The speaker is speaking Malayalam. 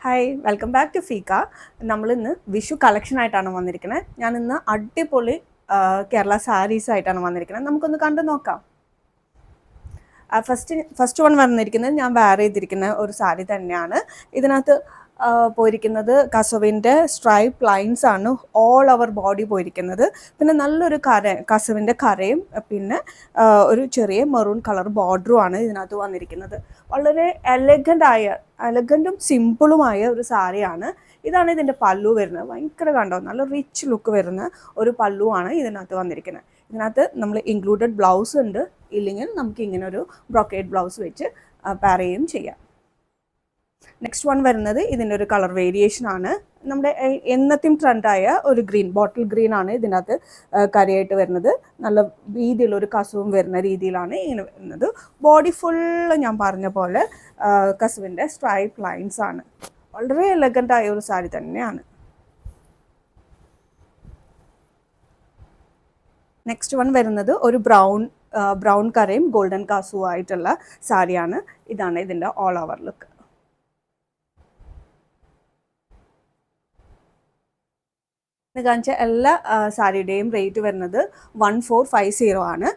ഹായ് വെൽക്കം ബാക്ക് ടു ഫീക്ക. നമ്മളിന്ന് വിഷു കളക്ഷനായിട്ടാണ് വന്നിരിക്കുന്നത്. ഞാനിന്ന് അടിപൊളി കേരള സാരീസ് ആയിട്ടാണ് വന്നിരിക്കുന്നത്. നമുക്കൊന്ന് കണ്ടു നോക്കാം. ഫസ്റ്റ് വൺ വന്നിരിക്കുന്നത് ഞാൻ വെയർ ചെയ്തിരിക്കുന്ന ഒരു സാരി തന്നെയാണ്. ഇതിനകത്ത് പോയിരിക്കുന്നത് കസവിൻ്റെ സ്ട്രൈപ്പ് ലൈൻസ് ആണ് ഓൾ ഓവർ ബോഡി പോയിരിക്കുന്നത്. പിന്നെ നല്ലൊരു കസവിൻ്റെ കരയും പിന്നെ ഒരു ചെറിയ മെറൂൺ കളർ ബോർഡറും ആണ് ഇതിനകത്ത് വന്നിരിക്കുന്നത്. വളരെ എലഗൻറ്റും സിമ്പിളുമായ ഒരു സാരിയാണ്. ഇതാണ് ഇതിൻ്റെ പല്ലു വരുന്നത്. ഭയങ്കര കണ്ടോ, നല്ല റിച്ച് ലുക്ക് വരുന്ന ഒരു പല്ലുവാണ് ഇതിനകത്ത് വന്നിരിക്കുന്നത്. ഇതിനകത്ത് നമ്മൾ ഇൻക്ലൂഡഡ് ബ്ലൗസ് ഉണ്ട്, ഇല്ലെങ്കിൽ നമുക്ക് ഇങ്ങനെ ഒരു ബ്രോക്കേഡ് ബ്ലൗസ് വെച്ച് പെയർ ചെയ്യുകയും ചെയ്യാം. നെക്സ്റ്റ് വൺ വരുന്നത് ഇതിൻ്റെ ഒരു കളർ വേരിയേഷൻ ആണ്. നമ്മുടെ എന്നത്തെയും ട്രെൻഡായ ഒരു ഗ്രീൻ, ബോട്ടിൽ ഗ്രീൻ ആണ് ഇതിനകത്ത് കരയായിട്ട് വരുന്നത്. നല്ല വീതിയുള്ളൊരു കസവും വരുന്ന രീതിയിലാണ് ഇങ്ങനെ വരുന്നത്. ബോഡി ഫുള്ള് ഞാൻ പറഞ്ഞ പോലെ കസവിൻ്റെ സ്ട്രൈപ്പ് ലൈൻസ് ആണ്. വളരെ എലഗൻ്റായ ഒരു സാരി തന്നെയാണ്. നെക്സ്റ്റ് വൺ വരുന്നത് ഒരു ബ്രൗൺ കരയും ഗോൾഡൻ കാസും ആയിട്ടുള്ള സാരിയാണ്. ഇതാണ് ഇതിൻ്റെ ഓൾ ഓവർ ലുക്ക്. കാണിച്ച എല്ലാ സാരിയുടെയും റേറ്റ് വരുന്നത് 1450 ആണ്.